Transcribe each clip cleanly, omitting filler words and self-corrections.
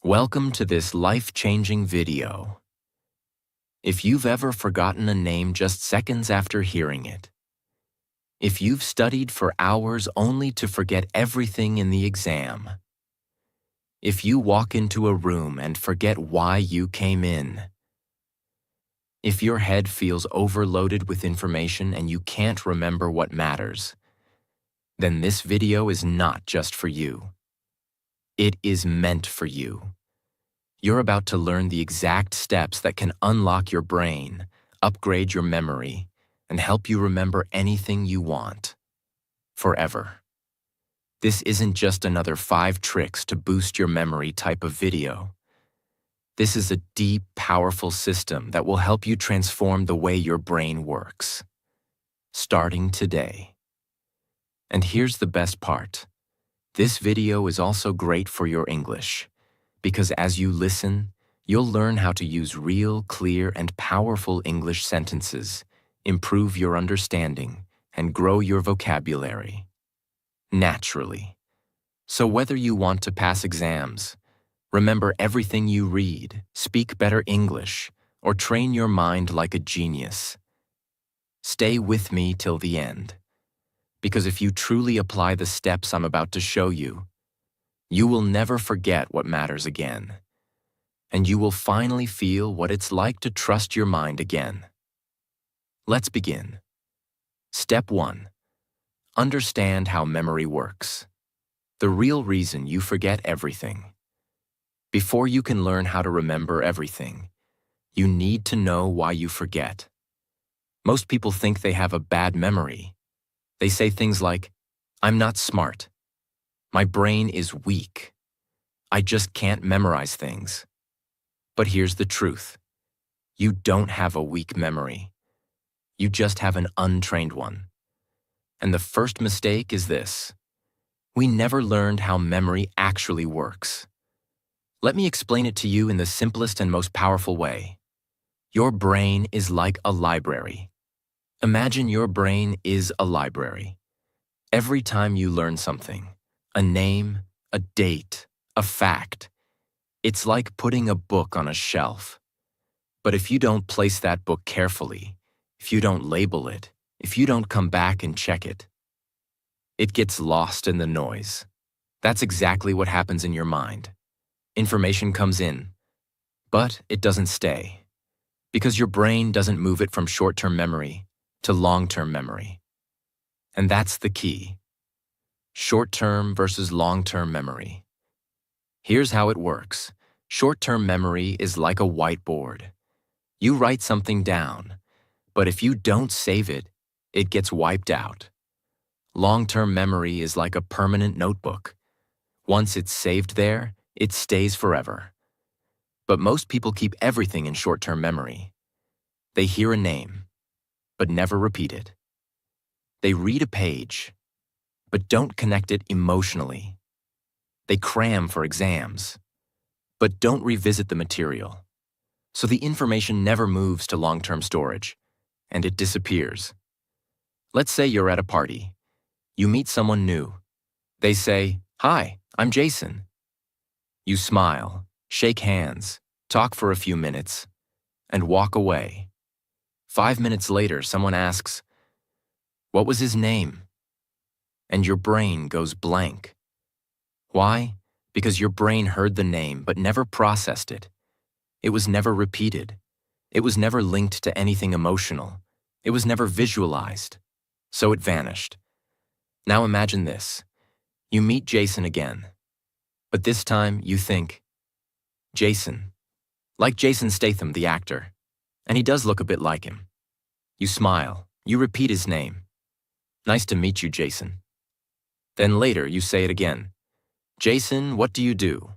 Welcome to this life-changing video. If you've ever forgotten a name just seconds after hearing it, if you've studied for hours only to forget everything in the exam, if you walk into a room and forget why you came in, if your head feels overloaded with information and you can't remember what matters, then this video is not just for you. It is meant for you. You're about to learn the exact steps that can unlock your brain, upgrade your memory, and help you remember anything you want, forever. This isn't just another 5 tricks to boost your memory type of video. This is a deep, powerful system that will help you transform the way your brain works, starting today. And here's the best part. This video is also great for your English, because as you listen, you'll learn how to use real, clear, and powerful English sentences, improve your understanding, and grow your vocabulary naturally. So whether you want to pass exams, remember everything you read, speak better English, or train your mind like a genius, stay with me till the end. Because if you truly apply the steps I'm about to show you, you will never forget what matters again, and you will finally feel what it's like to trust your mind again. Let's begin. Step 1. Understand how memory works. The real reason you forget everything. Before you can learn how to remember everything, you need to know why you forget. Most people think they have a bad memory. They say things like, "I'm not smart. My brain is weak. I just can't memorize things." But here's the truth. You don't have a weak memory. You just have an untrained one. And the first mistake is this. We never learned how memory actually works. Let me explain it to you in the simplest and most powerful way. Your brain is like a library. Imagine your brain is a library. Every time you learn something, a name, a date, a fact, it's like putting a book on a shelf. But if you don't place that book carefully, if you don't label it, if you don't come back and check it, it gets lost in the noise. That's exactly what happens in your mind. Information comes in, but it doesn't stay, because your brain doesn't move it from short-term memory to long-term memory. And that's the key. Short-term versus long-term memory. Here's how it works. Short-term memory is like a whiteboard. You write something down, but if you don't save it, it gets wiped out. Long-term memory is like a permanent notebook. Once it's saved there, it stays forever. But most people keep everything in short-term memory. They hear a name, but never repeat it. They read a page, but don't connect it emotionally. They cram for exams, but don't revisit the material. So the information never moves to long-term storage, and it disappears. Let's say you're at a party. You meet someone new. They say, "Hi, I'm Jason." You smile, shake hands, talk for a few minutes, and walk away. 5 minutes later, someone asks, "What was his name?" And your brain goes blank. Why? Because your brain heard the name but never processed it. It was never repeated. It was never linked to anything emotional. It was never visualized. So it vanished. Now imagine this. You meet Jason again. But this time you think, Jason. Like Jason Statham, the actor. And he does look a bit like him. You smile. You repeat his name. "Nice to meet you, Jason." Then later you say it again. "Jason, what do you do?"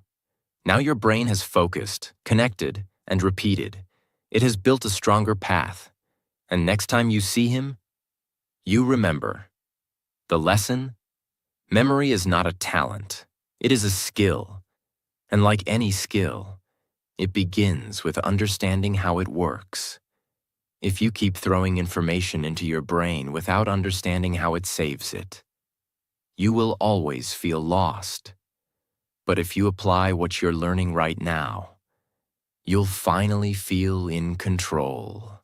Now your brain has focused, connected, and repeated. It has built a stronger path. And next time you see him, you remember. The lesson? Memory is not a talent. It is a skill. And like any skill, it begins with understanding how it works. If you keep throwing information into your brain without understanding how it saves it, you will always feel lost. But if you apply what you're learning right now, you'll finally feel in control.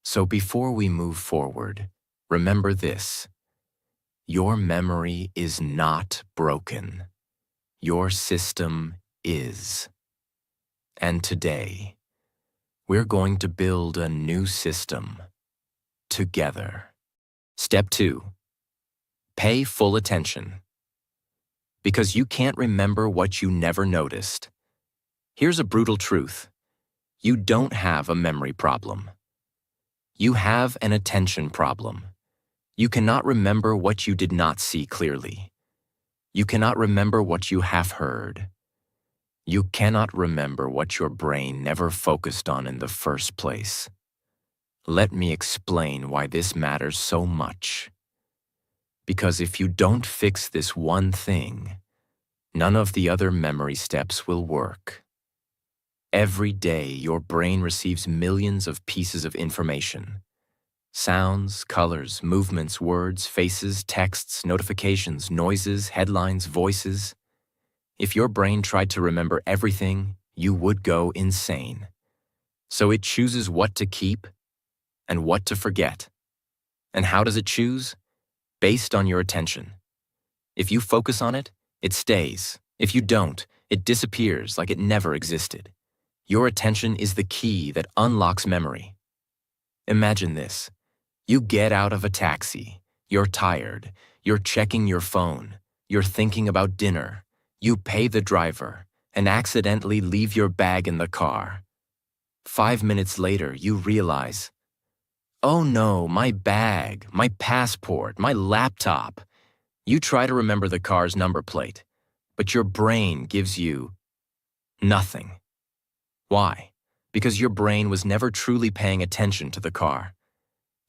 So before we move forward, remember this. Your memory is not broken. Your system is. And today, we're going to build a new system together. Step 2. Pay full attention. Because you can't remember what you never noticed. Here's a brutal truth. You don't have a memory problem. You have an attention problem. You cannot remember what you did not see clearly. You cannot remember what you have heard. You cannot remember what your brain never focused on in the first place. Let me explain why this matters so much. Because if you don't fix this one thing, none of the other memory steps will work. Every day, your brain receives millions of pieces of information. Sounds, colors, movements, words, faces, texts, notifications, noises, headlines, voices. If your brain tried to remember everything, you would go insane. So it chooses what to keep and what to forget. And how does it choose? Based on your attention. If you focus on it, it stays. If you don't, it disappears like it never existed. Your attention is the key that unlocks memory. Imagine this. You get out of a taxi. You're tired. You're checking your phone. You're thinking about dinner. You pay the driver and accidentally leave your bag in the car. 5 minutes later, you realize, oh no, my bag, my passport, my laptop. You try to remember the car's number plate, but your brain gives you nothing. Why? Because your brain was never truly paying attention to the car.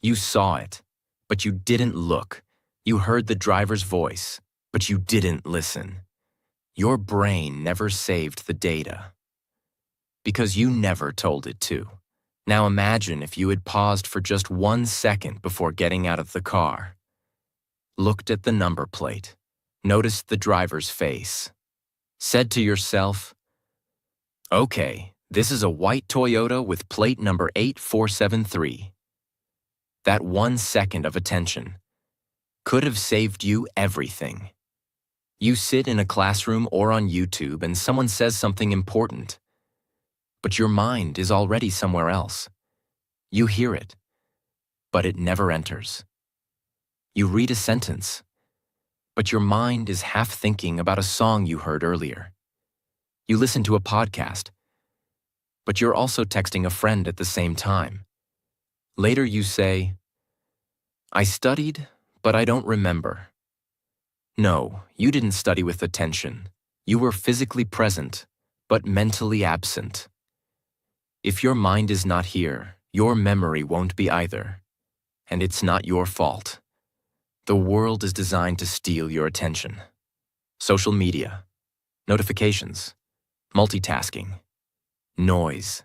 You saw it, but you didn't look. You heard the driver's voice, but you didn't listen. Your brain never saved the data because you never told it to. Now imagine if you had paused for just 1 second before getting out of the car, looked at the number plate, noticed the driver's face, said to yourself, okay, this is a white Toyota with plate number 8473. That 1 second of attention could have saved you everything. You sit in a classroom or on YouTube and someone says something important, but your mind is already somewhere else. You hear it, but it never enters. You read a sentence, but your mind is half thinking about a song you heard earlier. You listen to a podcast, but you're also texting a friend at the same time. Later you say, I studied, but I don't remember. No, you didn't study with attention. You were physically present, but mentally absent. If your mind is not here, your memory won't be either. And it's not your fault. The world is designed to steal your attention. Social media, notifications, multitasking, noise.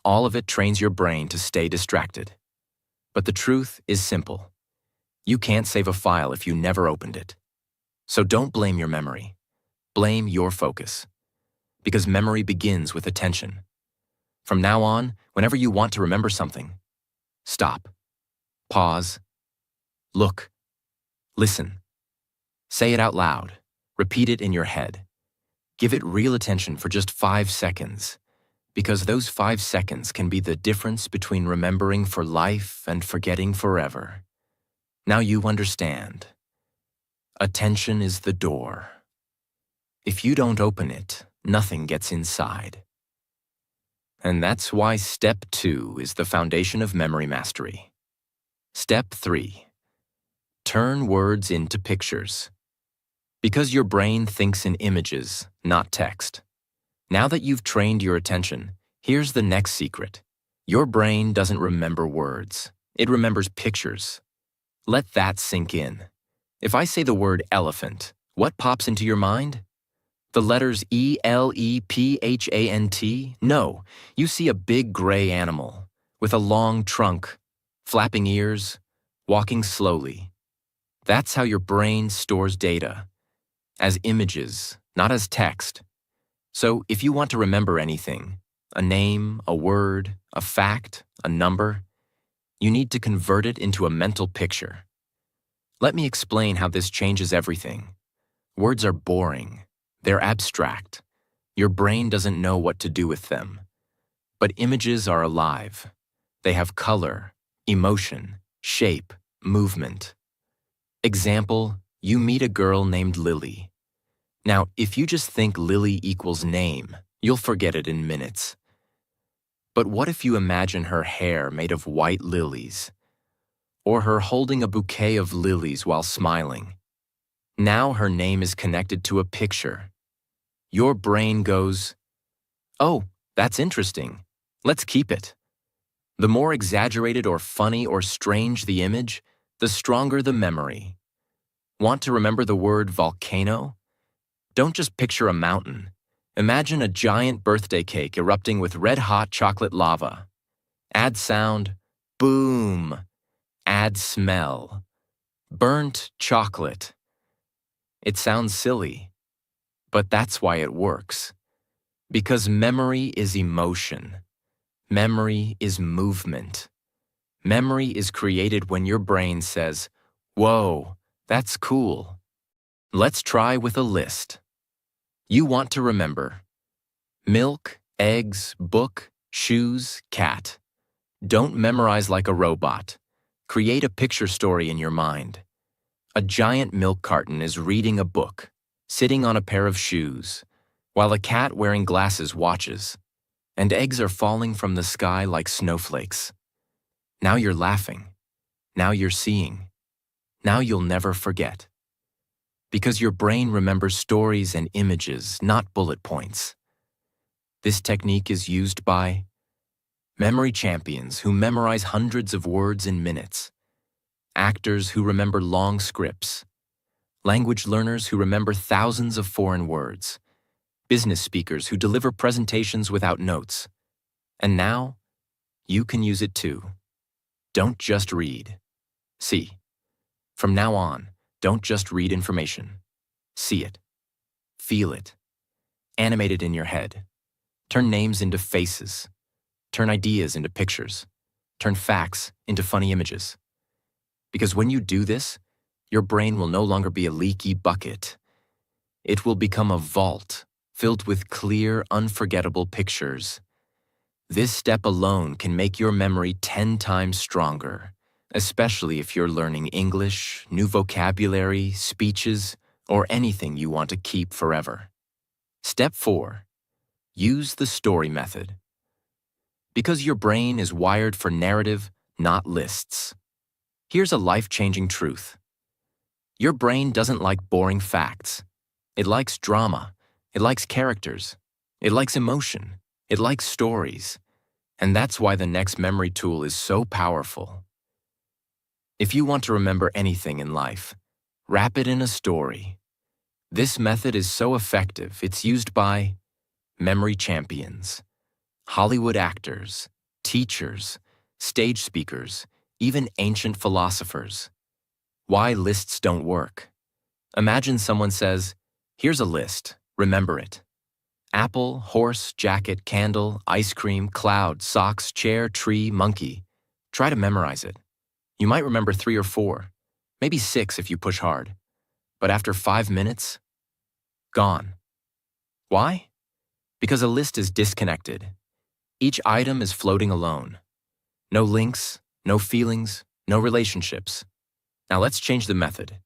All of it trains your brain to stay distracted. But the truth is simple. You can't save a file if you never opened it. So don't blame your memory. Blame your focus. Because memory begins with attention. From now on, whenever you want to remember something, stop, pause, look, listen. Say it out loud. Repeat it in your head. Give it real attention for just 5 seconds, because those 5 seconds can be the difference between remembering for life and forgetting forever. Now you understand. Attention is the door. If you don't open it, nothing gets inside. And that's why Step 2 is the foundation of memory mastery. Step 3. Turn words into pictures. Because your brain thinks in images, not text. Now that you've trained your attention, here's the next secret. Your brain doesn't remember words. It remembers pictures. Let that sink in. If I say the word elephant, what pops into your mind? The letters E-L-E-P-H-A-N-T? No, you see a big gray animal with a long trunk, flapping ears, walking slowly. That's how your brain stores data, as images, not as text. So if you want to remember anything, a name, a word, a fact, a number, you need to convert it into a mental picture. Let me explain how this changes everything. Words are boring. They're abstract. Your brain doesn't know what to do with them. But images are alive. They have color, emotion, shape, movement. Example, you meet a girl named Lily. Now, if you just think Lily equals name, you'll forget it in minutes. But what if you imagine her hair made of white lilies? Or her holding a bouquet of lilies while smiling? Now her name is connected to a picture. Your brain goes, "Oh, that's interesting. Let's keep it." The more exaggerated or funny or strange the image, the stronger the memory. Want to remember the word volcano? Don't just picture a mountain. Imagine a giant birthday cake erupting with red-hot chocolate lava. Add sound, boom. Add smell, burnt chocolate. It sounds silly, but that's why it works. Because memory is emotion. Memory is movement. Memory is created when your brain says, "Whoa, that's cool." Let's try with a list. You want to remember milk, eggs, book, shoes, cat. Don't memorize like a robot. Create a picture story in your mind. A giant milk carton is reading a book, sitting on a pair of shoes, while a cat wearing glasses watches, and eggs are falling from the sky like snowflakes. Now you're laughing. Now you're seeing. Now you'll never forget. Because your brain remembers stories and images, not bullet points. This technique is used by memory champions who memorize hundreds of words in minutes, actors who remember long scripts, language learners who remember thousands of foreign words, business speakers who deliver presentations without notes. And now, you can use it too. Don't just read. See. From now on, don't just read information. See it. Feel it. Animate it in your head. Turn names into faces. Turn ideas into pictures. Turn facts into funny images. Because when you do this, your brain will no longer be a leaky bucket. It will become a vault filled with clear, unforgettable pictures. This step alone can make your memory 10 times stronger, especially if you're learning English, new vocabulary, speeches, or anything you want to keep forever. Step 4. Use the story method. Because your brain is wired for narrative, not lists. Here's a life-changing truth. Your brain doesn't like boring facts. It likes drama. It likes characters. It likes emotion. It likes stories. And that's why the next memory tool is so powerful. If you want to remember anything in life, wrap it in a story. This method is so effective, it's used by memory champions, Hollywood actors, teachers, stage speakers, even ancient philosophers. Why lists don't work. Imagine someone says, "Here's a list, remember it. Apple, horse, jacket, candle, ice cream, cloud, socks, chair, tree, monkey." Try to memorize it. You might remember 3 or 4, maybe 6 if you push hard. But after 5 minutes, gone. Why? Because a list is disconnected. Each item is floating alone. No links, no feelings, no relationships. Now let's change the method.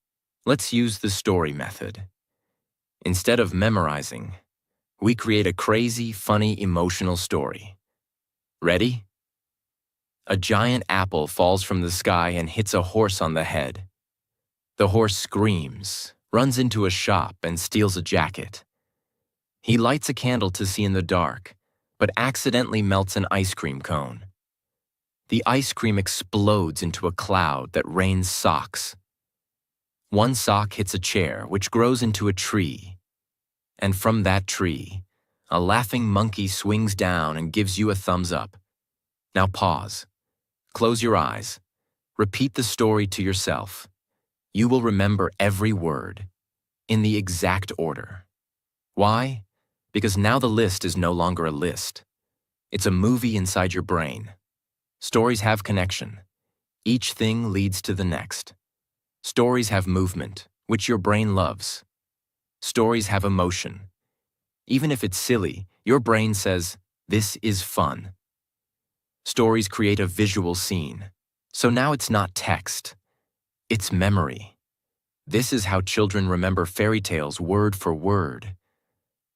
Let's use the story method. Instead of memorizing, we create a crazy, funny, emotional story. Ready? A giant apple falls from the sky and hits a horse on the head. The horse screams, runs into a shop, and steals a jacket. He lights a candle to see in the dark, but accidentally melts an ice cream cone. The ice cream explodes into a cloud that rains socks. One sock hits a chair, which grows into a tree. And from that tree, a laughing monkey swings down and gives you a thumbs up. Now pause. Close your eyes. Repeat the story to yourself. You will remember every word, in the exact order. Why? Because now the list is no longer a list. It's a movie inside your brain. Stories have connection. Each thing leads to the next. Stories have movement, which your brain loves. Stories have emotion. Even if it's silly, your brain says, "This is fun." Stories create a visual scene. So now it's not text. It's memory. This is how children remember fairy tales word for word.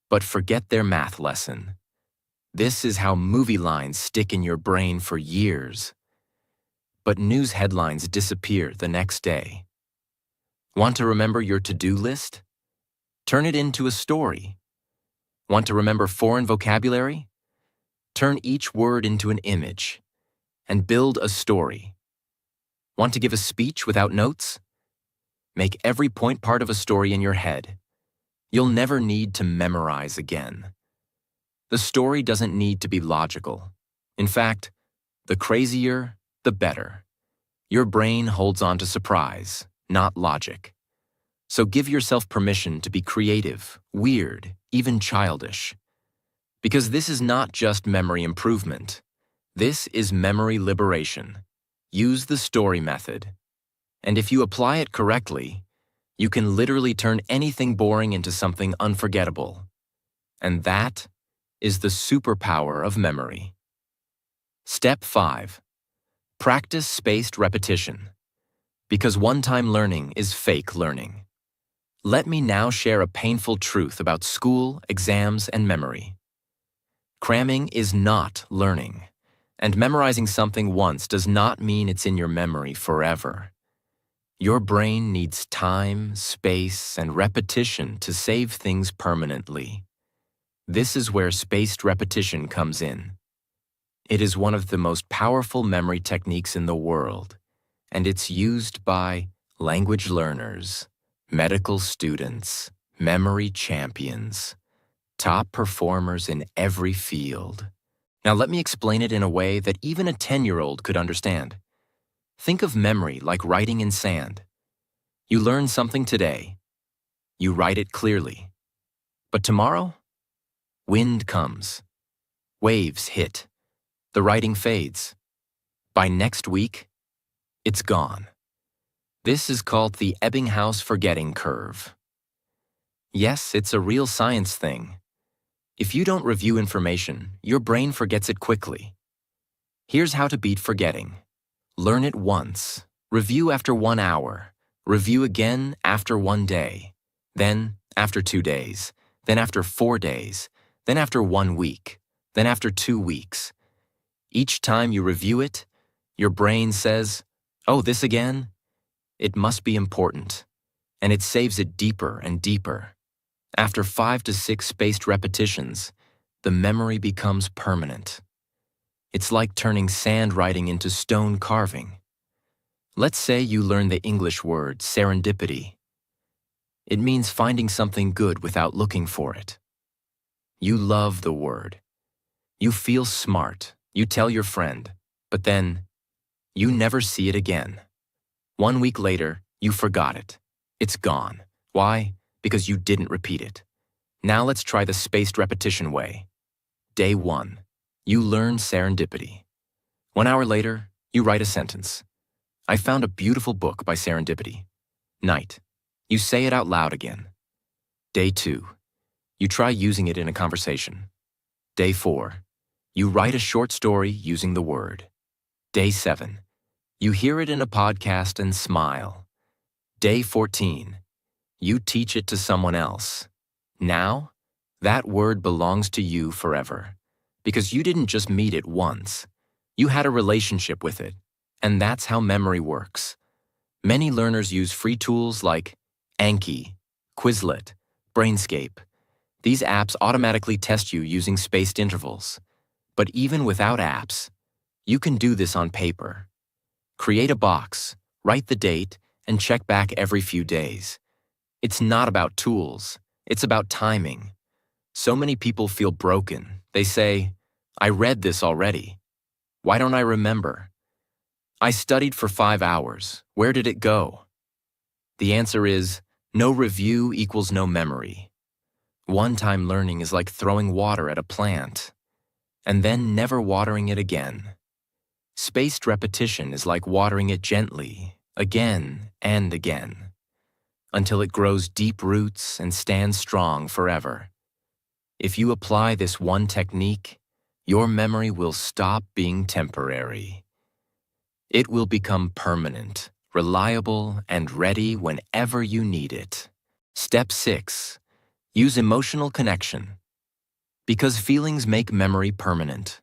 But forget their math lesson. This is how movie lines stick in your brain for years. But news headlines disappear the next day. Want to remember your to-do list? Turn it into a story. Want to remember foreign vocabulary? Turn each word into an image and build a story. Want to give a speech without notes? Make every point part of a story in your head. You'll never need to memorize again. The story doesn't need to be logical. In fact, the crazier, the better. Your brain holds on to surprise, not logic. So give yourself permission to be creative, weird, even childish. Because this is not just memory improvement. This is memory liberation. Use the story method. And if you apply it correctly, you can literally turn anything boring into something unforgettable. And that is the superpower of memory. Step 5. Practice spaced repetition. Because one-time learning is fake learning. Let me now share a painful truth about school, exams, and memory. Cramming is not learning, and memorizing something once does not mean it's in your memory forever. Your brain needs time, space, and repetition to save things permanently. This is where spaced repetition comes in. It is one of the most powerful memory techniques in the world, and it's used by language learners, medical students, memory champions, top performers in every field. Now let me explain it in a way that even a 10-year-old could understand. Think of memory like writing in sand. You learn something today. You write it clearly. But tomorrow, wind comes. Waves hit. The writing fades. By next week, it's gone. This is called the Ebbinghaus forgetting curve. Yes, it's a real science thing. If you don't review information, your brain forgets it quickly. Here's how to beat forgetting. Learn it once. Review after 1 hour. Review again after 1 day. Then after 2 days. Then after 4 days. Then after 1 week. Then after 2 weeks. Each time you review it, your brain says, "Oh, this again? It must be important." And it saves it deeper and deeper. After 5 to 6 spaced repetitions, the memory becomes permanent. It's like turning sand writing into stone carving. Let's say you learn the English word serendipity. It means finding something good without looking for it. You love the word. You feel smart. You tell your friend, but then you never see it again. 1 week later, you forgot it. It's gone. Why? Because you didn't repeat it. Now let's try the spaced repetition way. Day 1, you learn serendipity. 1 hour later, you write a sentence. I found a beautiful book by serendipity. Night, you say it out loud again. Day 2, you try using it in a conversation. Day 4, you write a short story using the word. Day 7, you hear it in a podcast and smile. Day 14, you teach it to someone else. Now, that word belongs to you forever, because you didn't just meet it once. You had a relationship with it, and that's how memory works. Many learners use free tools like Anki, Quizlet, Brainscape. These apps automatically test you using spaced intervals. But even without apps, you can do this on paper. Create a box, write the date, and check back every few days. It's not about tools, it's about timing. So many people feel broken. They say, I read this already. Why don't I remember? I studied for 5 hours. Where did it go? The answer is, no review equals no memory. One-time learning is like throwing water at a plant, and then never watering it again. Spaced repetition is like watering it gently, again and again, until it grows deep roots and stands strong forever. If you apply this one technique, your memory will stop being temporary. It will become permanent, reliable, and ready whenever you need it. Step 6. Use emotional connection. Because feelings make memory permanent.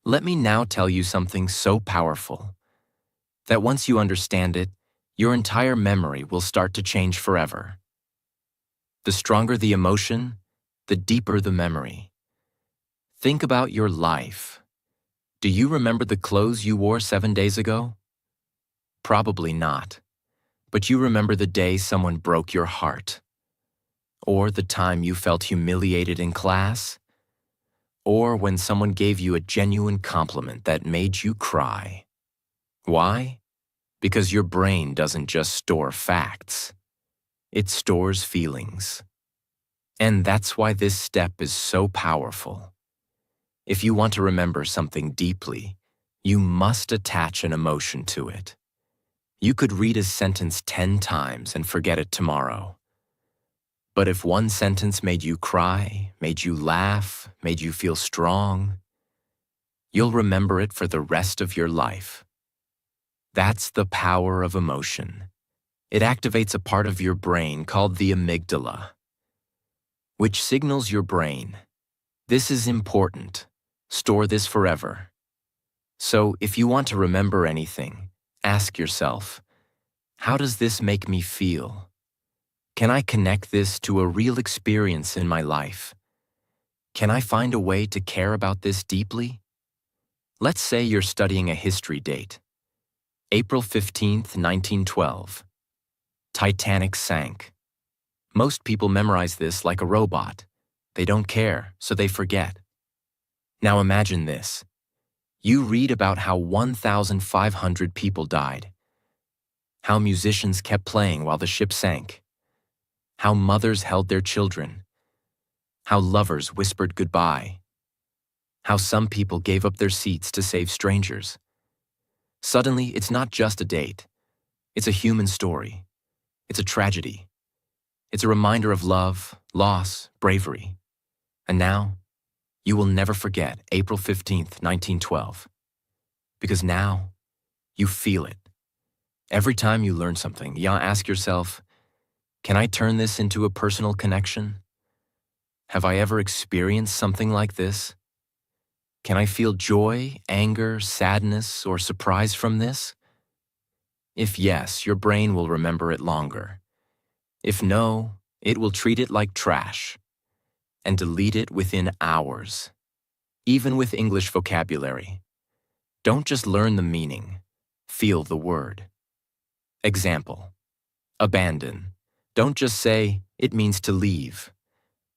Let me now tell you something so powerful that once you understand it, your entire memory will start to change forever. The stronger the emotion, the deeper the memory. Think about your life. Do you remember the clothes you wore 7 days ago? Probably not. But you remember the day someone broke your heart. Or the time you felt humiliated in class. Or when someone gave you a genuine compliment that made you cry. Why? Because your brain doesn't just store facts. It stores feelings. And that's why this step is so powerful. If you want to remember something deeply, you must attach an emotion to it. You could read a sentence 10 times and forget it tomorrow. But if one sentence made you cry, made you laugh, made you feel strong, you'll remember it for the rest of your life. That's the power of emotion. It activates a part of your brain called the amygdala, which signals your brain, this is important, store this forever. So if you want to remember anything, ask yourself, how does this make me feel? Can I connect this to a real experience in my life? Can I find a way to care about this deeply? Let's say you're studying a history date. April 15th, 1912. Titanic sank. Most people memorize this like a robot. They don't care, so they forget. Now imagine this. You read about how 1,500 people died, how musicians kept playing while the ship sank, how mothers held their children, how lovers whispered goodbye, how some people gave up their seats to save strangers. Suddenly, it's not just a date. It's a human story. It's a tragedy. It's a reminder of love, loss, bravery. And now, you will never forget April 15th, 1912. Because now, you feel it. Every time you learn something, you ask yourself, can I turn this into a personal connection? Have I ever experienced something like this? Can I feel joy, anger, sadness, or surprise from this? If yes, your brain will remember it longer. If no, it will treat it like trash and delete it within hours. Even with English vocabulary. Don't just learn the meaning, feel the word. Example, abandon. Don't just say, it means to leave.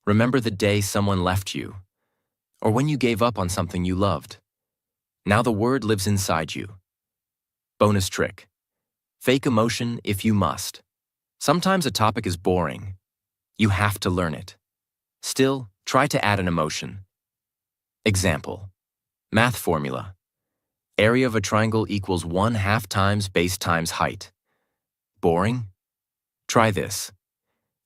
Remember the day someone left you, or when you gave up on something you loved. Now the word lives inside you. Bonus trick. Fake emotion if you must. Sometimes a topic is boring. You have to learn it. Still, try to add an emotion. Example, math formula. Area of a triangle equals 1/2 times base times height. Boring? Try this.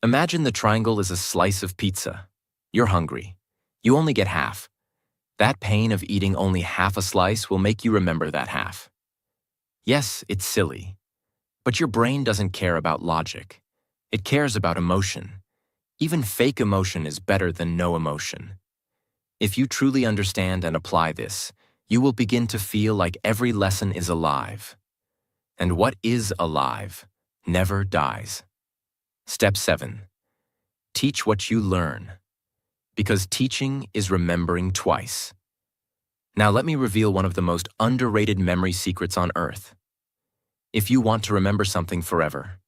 Imagine the triangle is a slice of pizza. You're hungry. You only get half. That pain of eating only half a slice will make you remember that half. Yes, it's silly. But your brain doesn't care about logic. It cares about emotion. Even fake emotion is better than no emotion. If you truly understand and apply this, you will begin to feel like every lesson is alive. And what is alive never dies. Step 7. Teach what you learn. Because teaching is remembering twice. Now let me reveal one of the most underrated memory secrets on earth. If you want to remember something forever,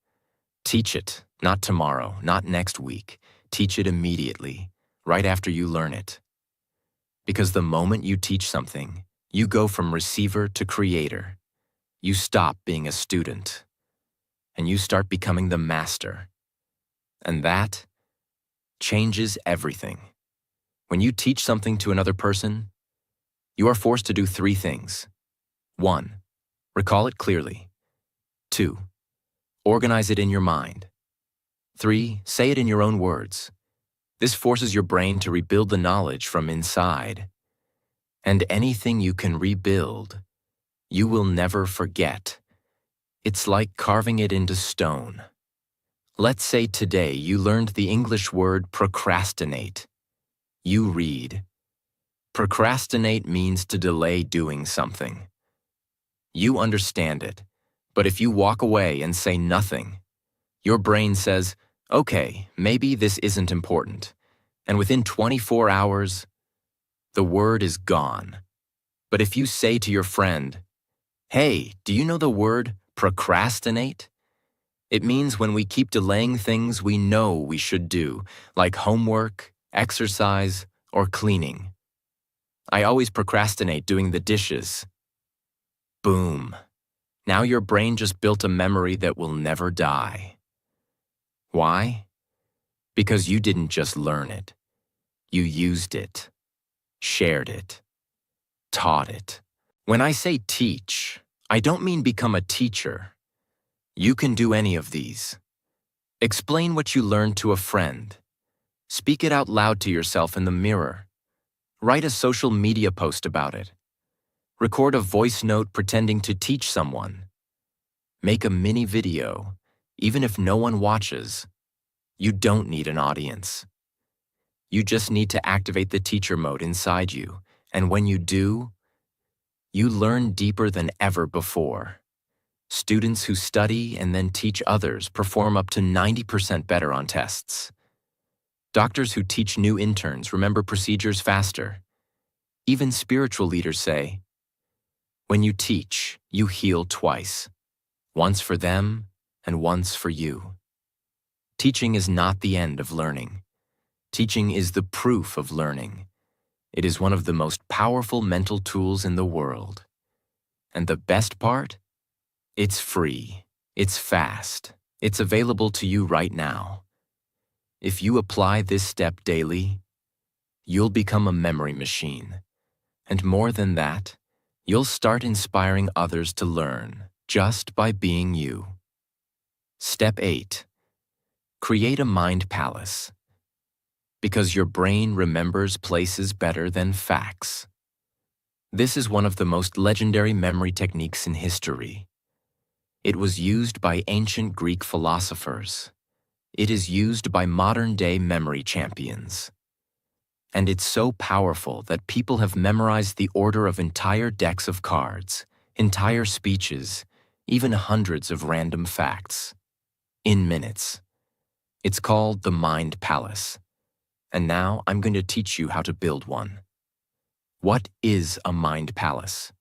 teach it, not tomorrow, not next week. Teach it immediately, right after you learn it. Because the moment you teach something, you go from receiver to creator. You stop being a student, and you start becoming the master. And that changes everything. When you teach something to another person, you are forced to do 3 things. 1. Recall it clearly. 2. Organize it in your mind. 3. Say it in your own words. This forces your brain to rebuild the knowledge from inside. And anything you can rebuild, you will never forget. It's like carving it into stone. Let's say today you learned the English word procrastinate. You read. Procrastinate means to delay doing something. You understand it, but if you walk away and say nothing, your brain says, okay, maybe this isn't important. And within 24 hours, the word is gone. But if you say to your friend, hey, do you know the word procrastinate? It means when we keep delaying things we know we should do, like homework, exercise, or cleaning. I always procrastinate doing the dishes. Boom. Now your brain just built a memory that will never die. Why? Because you didn't just learn it. You used it, shared it, taught it. When I say teach, I don't mean become a teacher. You can do any of these. Explain what you learned to a friend. Speak it out loud to yourself in the mirror. Write a social media post about it. Record a voice note pretending to teach someone. Make a mini video, even if no one watches. You don't need an audience. You just need to activate the teacher mode inside you, and when you do, you learn deeper than ever before. Students who study and then teach others perform up to 90% better on tests. Doctors who teach new interns remember procedures faster. Even spiritual leaders say, when you teach, you heal twice, once for them and once for you. Teaching is not the end of learning. Teaching is the proof of learning. It is one of the most powerful mental tools in the world. And the best part? It's free. It's fast. It's available to you right now. If you apply this step daily, you'll become a memory machine. And more than that, you'll start inspiring others to learn just by being you. Step 8. Create a mind palace. Because your brain remembers places better than facts. This is one of the most legendary memory techniques in history. It was used by ancient Greek philosophers. It is used by modern-day memory champions. And it's so powerful that people have memorized the order of entire decks of cards, entire speeches, even hundreds of random facts. In minutes. It's called the Mind Palace. And now I'm going to teach you how to build one. What is a mind palace?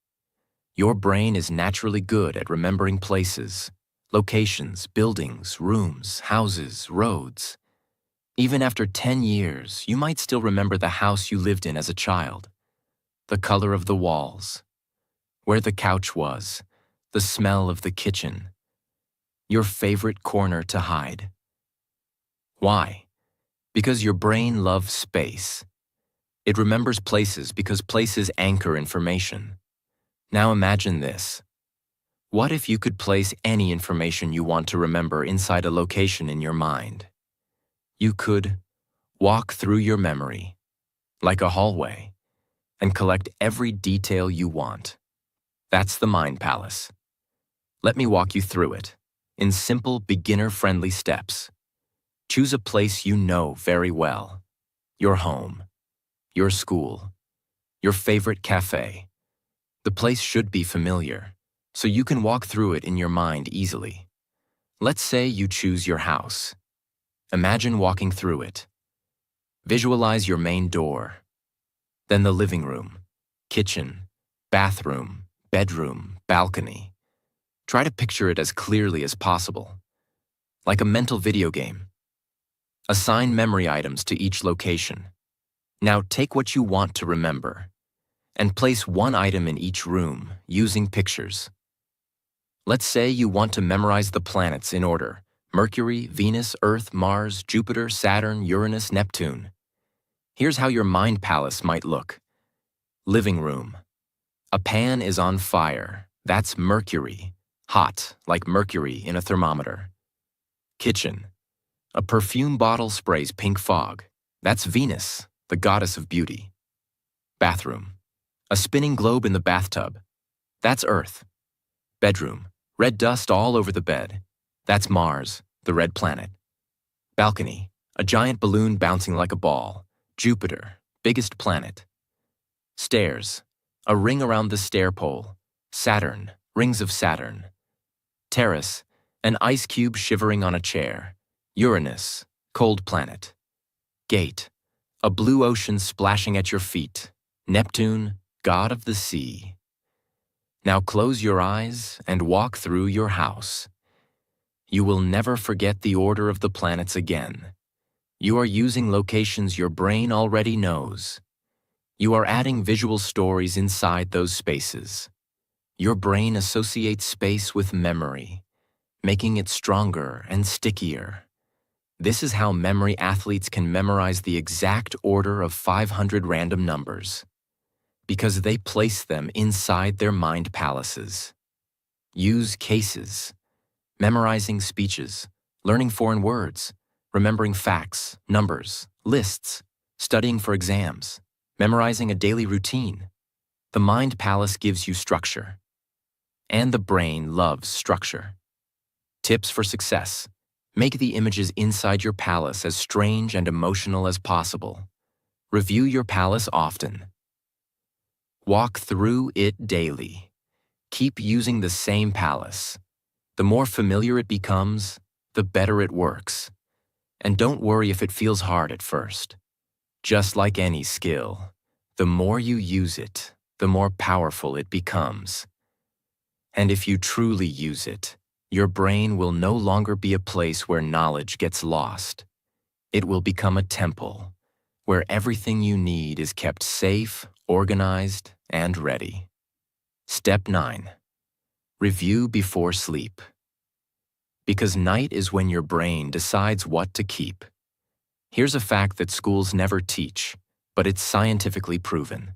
Your brain is naturally good at remembering places, locations, buildings, rooms, houses, roads. Even after 10 years, you might still remember the house you lived in as a child, the color of the walls, where the couch was, the smell of the kitchen, your favorite corner to hide. Why? Because your brain loves space. It remembers places because places anchor information. Now imagine this. What if you could place any information you want to remember inside a location in your mind? You could walk through your memory, like a hallway, and collect every detail you want. That's the Mind Palace. Let me walk you through it, in simple, beginner-friendly steps. Choose a place you know very well. Your home, your school, your favorite cafe. The place should be familiar, so you can walk through it in your mind easily. Let's say you choose your house. Imagine walking through it. Visualize your main door, then the living room, kitchen, bathroom, bedroom, balcony. Try to picture it as clearly as possible, like a mental video game. Assign memory items to each location. Now take what you want to remember and place one item in each room using pictures. Let's say you want to memorize the planets in order, Mercury, Venus, Earth, Mars, Jupiter, Saturn, Uranus, Neptune. Here's how your mind palace might look. Living room. A pan is on fire. That's Mercury. Hot, like mercury in a thermometer. Kitchen. A perfume bottle sprays pink fog. That's Venus, the goddess of beauty. Bathroom. A spinning globe in the bathtub. That's Earth. Bedroom. Red dust all over the bed. That's Mars, the red planet. Balcony. A giant balloon bouncing like a ball. Jupiter, biggest planet. Stairs. A ring around the stair pole. Saturn, rings of Saturn. Terrace. An ice cube shivering on a chair. Uranus, cold planet. Gate. A blue ocean splashing at your feet. Neptune, god of the sea. Now close your eyes and walk through your house. You will never forget the order of the planets again. You are using locations your brain already knows. You are adding visual stories inside those spaces. Your brain associates space with memory, making it stronger and stickier. This is how memory athletes can memorize the exact order of 500 random numbers, because they place them inside their mind palaces. Use cases, memorizing speeches, learning foreign words, remembering facts, numbers, lists, studying for exams, memorizing a daily routine. The mind palace gives you structure, and the brain loves structure. Tips for success. Make the images inside your palace as strange and emotional as possible. Review your palace often. Walk through it daily. Keep using the same palace. The more familiar it becomes, the better it works. And don't worry if it feels hard at first. Just like any skill, the more you use it, the more powerful it becomes. And if you truly use it, your brain will no longer be a place where knowledge gets lost. It will become a temple, where everything you need is kept safe, organized, and ready. Step 9. Review before sleep. Because night is when your brain decides what to keep. Here's a fact that schools never teach, but it's scientifically proven.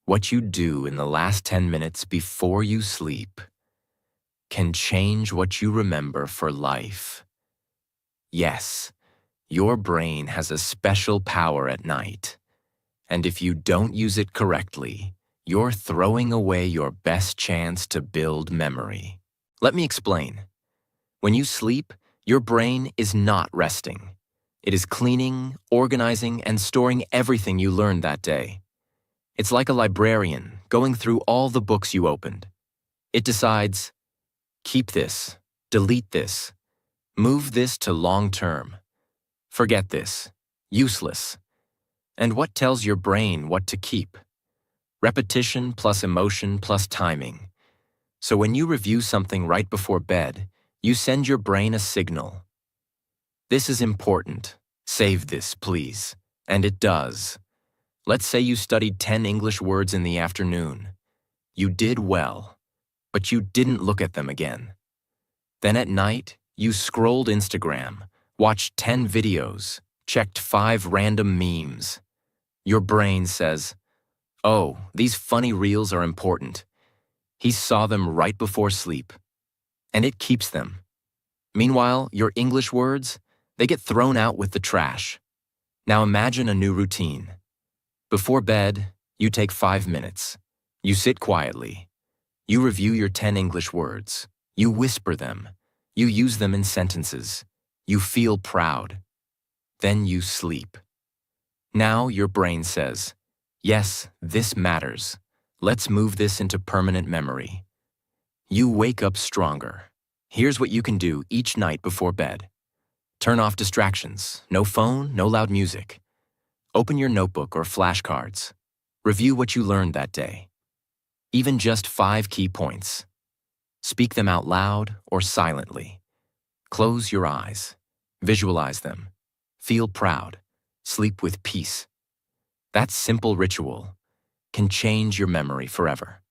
What you do in the last 10 minutes before you sleep can change what you remember for life. Yes, your brain has a special power at night, and if you don't use it correctly, you're throwing away your best chance to build memory. Let me explain. When you sleep, your brain is not resting. It is cleaning, organizing, and storing everything you learned that day. It's like a librarian going through all the books you opened. It decides, keep this, delete this, move this to long term, forget this, useless. And what tells your brain what to keep? Repetition plus emotion plus timing. So when you review something right before bed, you send your brain a signal. This is important. Save this, please. And it does. Let's say you studied 10 English words in the afternoon. You did well, but you didn't look at them again. Then at night, you scrolled Instagram, watched 10 videos, checked 5 random memes. Your brain says, oh, these funny reels are important. He saw them right before sleep. And it keeps them. Meanwhile, your English words, they get thrown out with the trash. Now imagine a new routine. Before bed, you take 5 minutes. You sit quietly. You review your 10 English words. You whisper them. You use them in sentences. You feel proud. Then you sleep. Now your brain says, yes, this matters. Let's move this into permanent memory. You wake up stronger. Here's what you can do each night before bed. Turn off distractions. No phone, no loud music. Open your notebook or flashcards. Review what you learned that day. Even just 5 key points. Speak them out loud or silently. Close your eyes. Visualize them. Feel proud. Sleep with peace. That simple ritual can change your memory forever.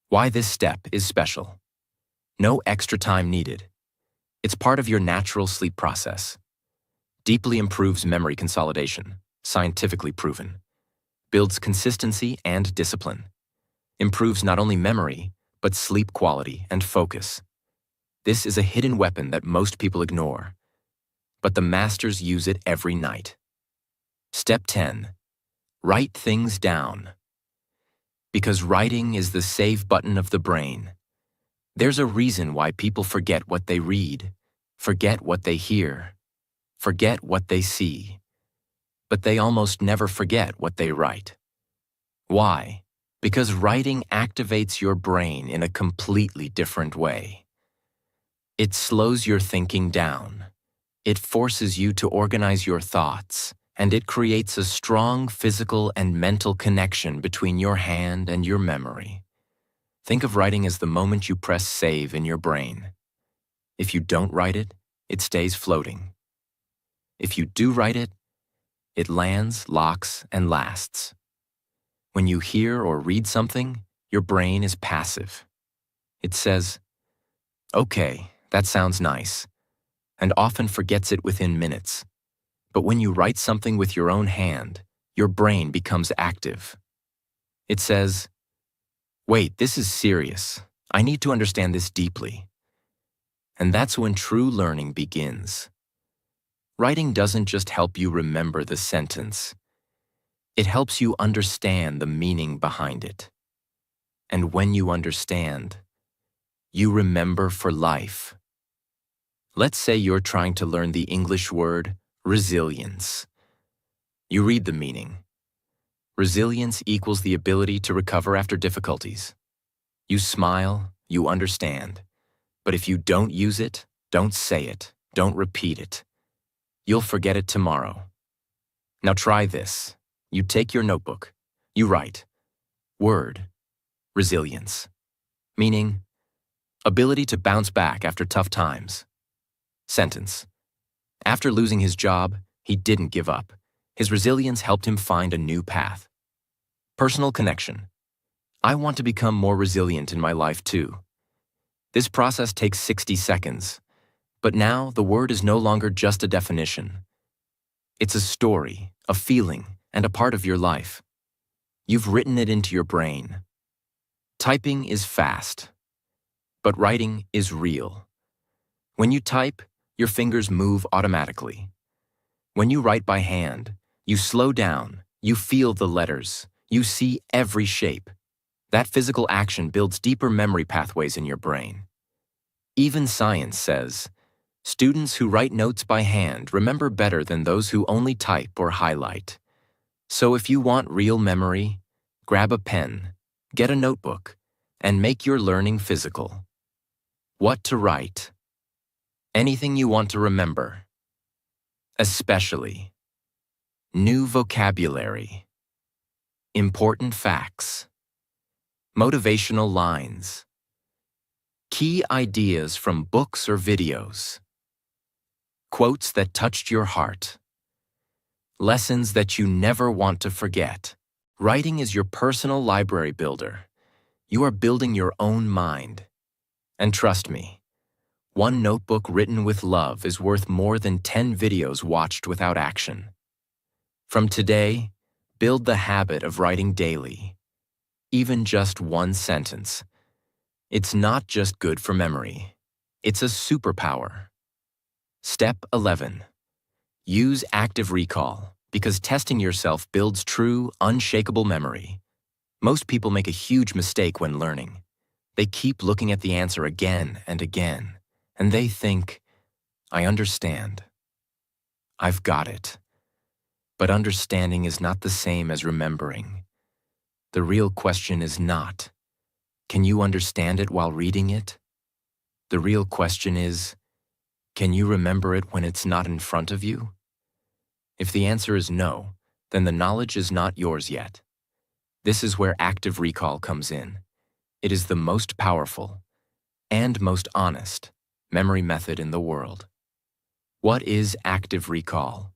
Why this step is special. No extra time needed. It's part of your natural sleep process. Deeply improves memory consolidation, scientifically proven. Builds consistency and discipline. Improves not only memory, but sleep quality and focus. This is a hidden weapon that most people ignore, but the masters use it every night. Step 10. Write things down. Because writing is the save button of the brain. There's a reason why people forget what they read, forget what they hear, forget what they see, but they almost never forget what they write. Why? Because writing activates your brain in a completely different way. It slows your thinking down. It forces you to organize your thoughts, and it creates a strong physical and mental connection between your hand and your memory. Think of writing as the moment you press save in your brain. If you don't write it, it stays floating. If you do write it, it lands, locks, and lasts. When you hear or read something, your brain is passive. It says, "Okay, that sounds nice," and often forgets it within minutes. But when you write something with your own hand, your brain becomes active. It says, "Wait, this is serious. I need to understand this deeply." And that's when true learning begins. Writing doesn't just help you remember the sentence. It helps you understand the meaning behind it. And when you understand, you remember for life. Let's say you're trying to learn the English word resilience. You read the meaning. Resilience equals the ability to recover after difficulties. You smile, you understand. But if you don't use it, don't say it, don't repeat it, you'll forget it tomorrow. Now try this. You take your notebook. You write, word, resilience, meaning ability to bounce back after tough times. Sentence. After losing his job, he didn't give up. His resilience helped him find a new path. Personal connection. I want to become more resilient in my life too. This process takes 60 seconds, but now the word is no longer just a definition. It's a story, a feeling, and a part of your life. You've written it into your brain. Typing is fast, but writing is real. When you type, your fingers move automatically. When you write by hand, you slow down, you feel the letters, you see every shape. That physical action builds deeper memory pathways in your brain. Even science says, students who write notes by hand remember better than those who only type or highlight. So if you want real memory, grab a pen, get a notebook, and make your learning physical. What to write? Anything you want to remember. Especially new vocabulary, important facts, motivational lines, key ideas from books or videos, quotes that touched your heart, lessons that you never want to forget. Writing is your personal library builder. You are building your own mind. And trust me, one notebook written with love is worth more than 10 videos watched without action. From today, build the habit of writing daily, even just one sentence. It's not just good for memory. It's a superpower. Step 11. Use active recall, because testing yourself builds true, unshakable memory. Most people make a huge mistake when learning. They keep looking at the answer again and again, and they think, I understand. I've got it. But understanding is not the same as remembering. The real question is not, can you understand it while reading it? The real question is, can you remember it when it's not in front of you? If the answer is no, then the knowledge is not yours yet. This is where active recall comes in. It is the most powerful and most honest memory method in the world. What is active recall?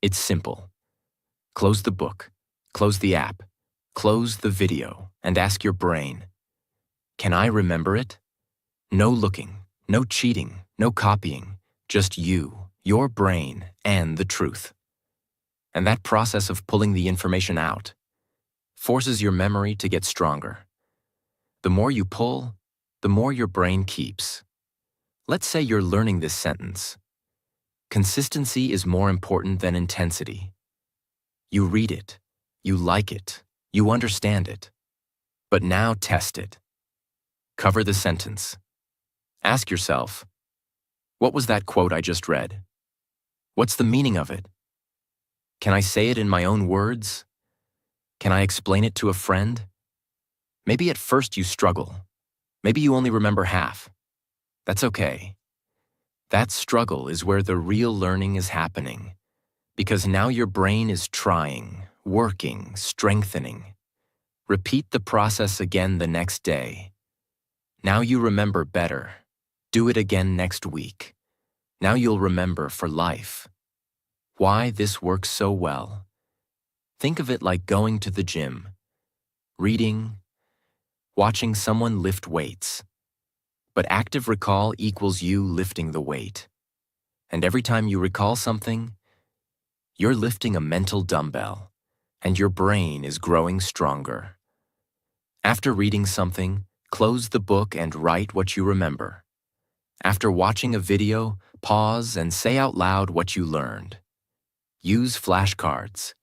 It's simple. Close the book, close the app, close the video, and ask your brain, can I remember it? No looking, no cheating, No copying, just you, your brain, and the truth. And that process of pulling the information out forces your memory to get stronger. The more you pull, the more your brain keeps. Let's say you're learning this sentence. Consistency is more important than intensity. You read it, you like it, you understand it. But now test it. Cover the sentence. Ask yourself, what was that quote I just read? What's the meaning of it? Can I say it in my own words? Can I explain it to a friend? Maybe at first you struggle. Maybe you only remember half. That's okay. That struggle is where the real learning is happening, because now your brain is trying, working, strengthening. Repeat the process again the next day. Now you remember better. Do it again next week. Now you'll remember for life. Why this works so well? Think of it like going to the gym, reading, watching someone lift weights. But active recall equals you lifting the weight. And every time you recall something, you're lifting a mental dumbbell, and your brain is growing stronger. After reading something, close the book and write what you remember. After watching a video, pause and say out loud what you learned. Use flashcards.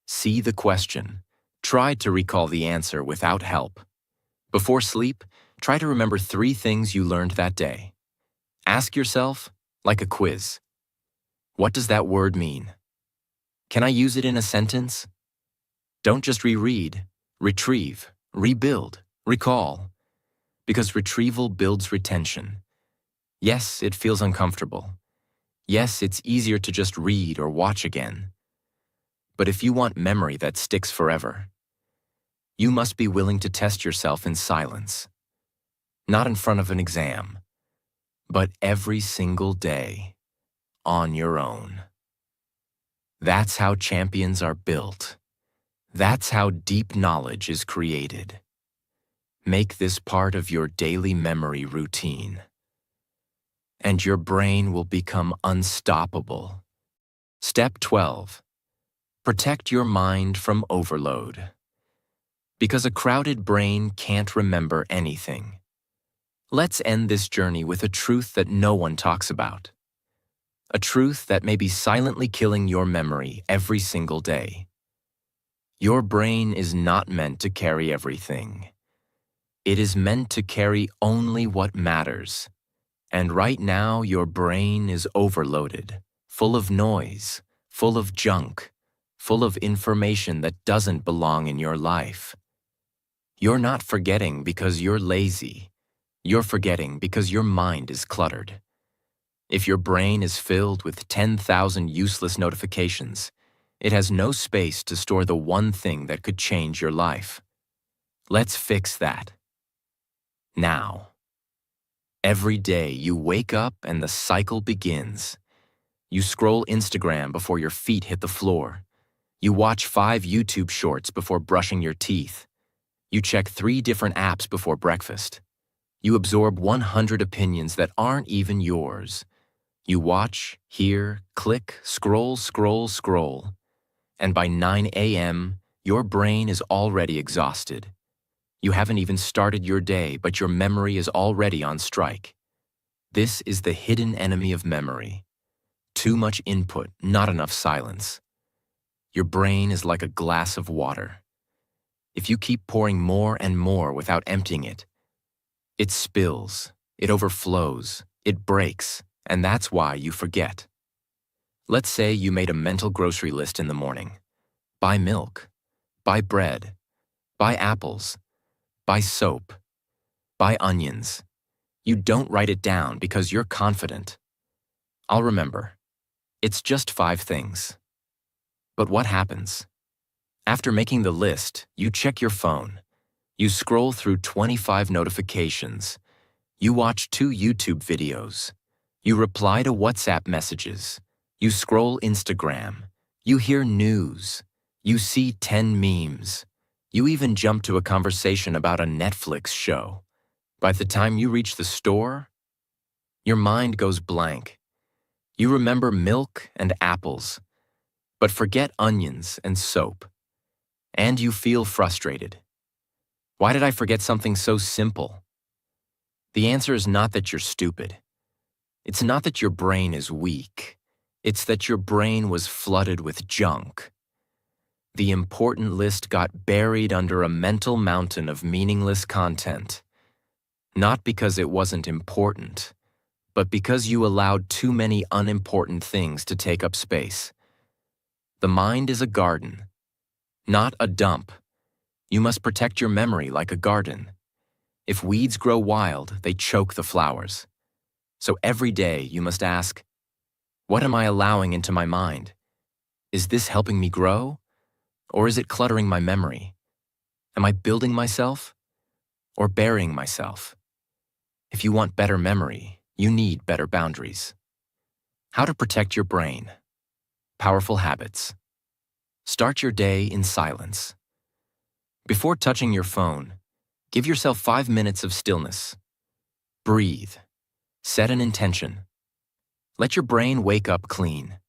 See the question. Try to recall the answer without help. Before sleep, try to remember 3 things you learned that day. Ask yourself, like a quiz, what does that word mean? Can I use it in a sentence? Don't just reread, retrieve, rebuild, recall. Because retrieval builds retention. Yes, it feels uncomfortable. Yes, it's easier to just read or watch again. But if you want memory that sticks forever, you must be willing to test yourself in silence. Not in front of an exam, but every single day, on your own. That's how champions are built. That's how deep knowledge is created. Make this part of your daily memory routine, and your brain will become unstoppable. Step 12. Protect your mind from overload. Because a crowded brain can't remember anything. Let's end this journey with a truth that no one talks about. A truth that may be silently killing your memory every single day. Your brain is not meant to carry everything. It is meant to carry only what matters. And right now, your brain is overloaded, full of noise, full of junk, full of information that doesn't belong in your life. You're not forgetting because you're lazy. You're forgetting because your mind is cluttered. If your brain is filled with 10,000 useless notifications, it has no space to store the one thing that could change your life. Let's fix that. Now. Every day you wake up and the cycle begins. You scroll Instagram before your feet hit the floor. You watch 5 YouTube shorts before brushing your teeth. You check 3 different apps before breakfast. You absorb 100 opinions that aren't even yours. You watch, hear, click, scroll, scroll, scroll. And by 9 a.m., your brain is already exhausted. You haven't even started your day, but your memory is already on strike. This is the hidden enemy of memory. Too much input, not enough silence. Your brain is like a glass of water. If you keep pouring more and more without emptying it, it spills, it overflows, it breaks, and that's why you forget. Let's say you made a mental grocery list in the morning. Buy milk, buy bread, buy apples, buy soap, buy onions. You don't write it down because you're confident. I'll remember. It's just 5 things. But what happens? After making the list, you check your phone. You scroll through 25 notifications. You watch 2 YouTube videos. You reply to WhatsApp messages. You scroll Instagram. You hear news. You see 10 memes. You even jump to a conversation about a Netflix show. By the time you reach the store, Your mind goes blank. You remember milk and apples, but forget onions and soap. And you feel frustrated. Why did I forget something so simple? The answer is not that you're stupid. It's not that your brain is weak. It's that your brain was flooded with junk. The important list got buried under a mental mountain of meaningless content. Not because it wasn't important, but because you allowed too many unimportant things to take up space. The mind is a garden, not a dump. You must protect your memory like a garden. If weeds grow wild, they choke the flowers. So every day you must ask, what am I allowing into my mind? Is this helping me grow? Or is it cluttering my memory? Am I building myself or burying myself? If you want better memory, you need better boundaries. How to protect your brain. Powerful habits. Start your day in silence. Before touching your phone, give yourself 5 minutes of stillness. Breathe. Set an intention. Let your brain wake up clean.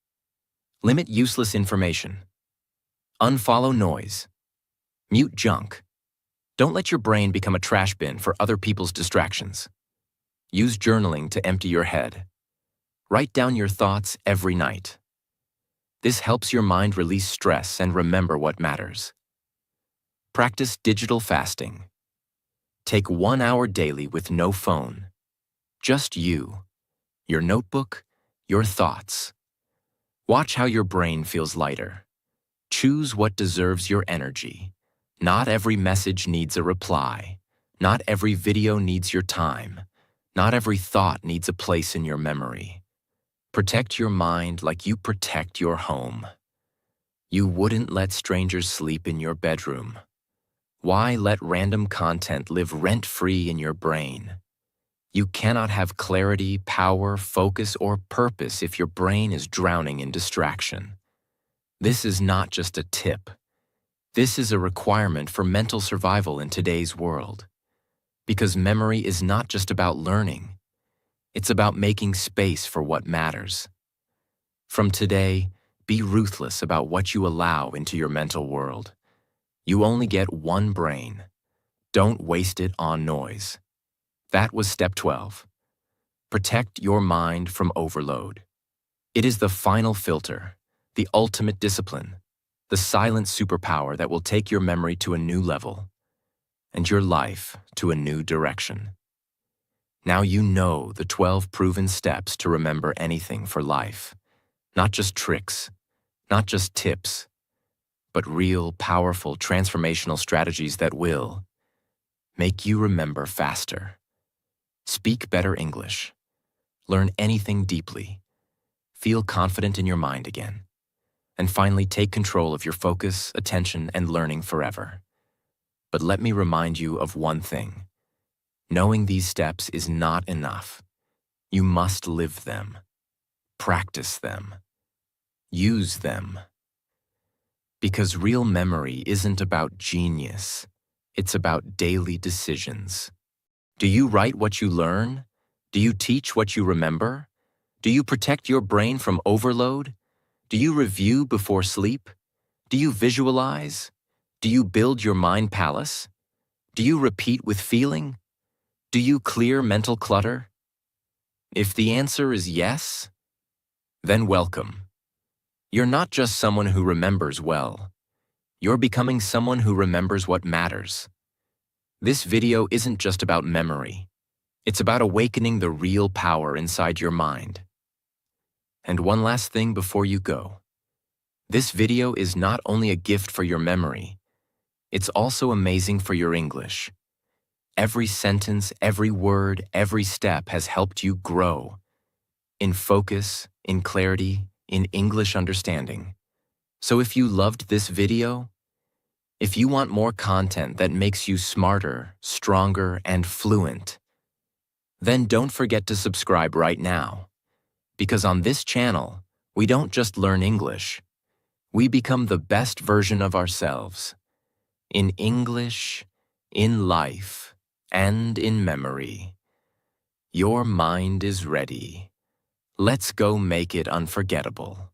Limit useless information. Unfollow noise. Mute junk. Don't let your brain become a trash bin for other people's distractions. Use journaling to empty your head. Write down your thoughts every night. This helps your mind release stress and remember what matters. Practice digital fasting. Take 1 hour daily with no phone. Just you, your notebook, your thoughts. Watch how your brain feels lighter. Choose what deserves your energy. Not every message needs a reply. Not every video needs your time. Not every thought needs a place in your memory. Protect your mind like you protect your home. You wouldn't let strangers sleep in your bedroom. Why let random content live rent-free in your brain? You cannot have clarity, power, focus, or purpose if your brain is drowning in distraction. This is not just a tip. This is a requirement for mental survival in today's world. Because memory is not just about learning. It's about making space for what matters. From today, be ruthless about what you allow into your mental world. You only get one brain. Don't waste it on noise. That was step 12. Protect your mind from overload. It is the final filter, the ultimate discipline, the silent superpower that will take your memory to a new level and your life to a new direction. Now you know the 12 proven steps to remember anything for life. Not just tricks, not just tips, but real, powerful, transformational strategies that will make you remember faster, speak better English, learn anything deeply, feel confident in your mind again, and finally take control of your focus, attention, and learning forever. But let me remind you of one thing. Knowing these steps is not enough. You must live them, practice them, use them. Because real memory isn't about genius, it's about daily decisions. Do you write what you learn? Do you teach what you remember? Do you protect your brain from overload? Do you review before sleep? Do you visualize? Do you build your mind palace? Do you repeat with feeling? Do you clear mental clutter? If the answer is yes, then welcome. You're not just someone who remembers well. You're becoming someone who remembers what matters. This video isn't just about memory. It's about awakening the real power inside your mind. And one last thing before you go. This video is not only a gift for your memory, it's also amazing for your English. Every sentence, every word, every step has helped you grow. In focus, in clarity, in English understanding. So if you loved this video, if you want more content that makes you smarter, stronger, and fluent, then don't forget to subscribe right now. Because on this channel, we don't just learn English. We become the best version of ourselves. In English, in life, and in memory. Your mind is ready. Let's go make it unforgettable.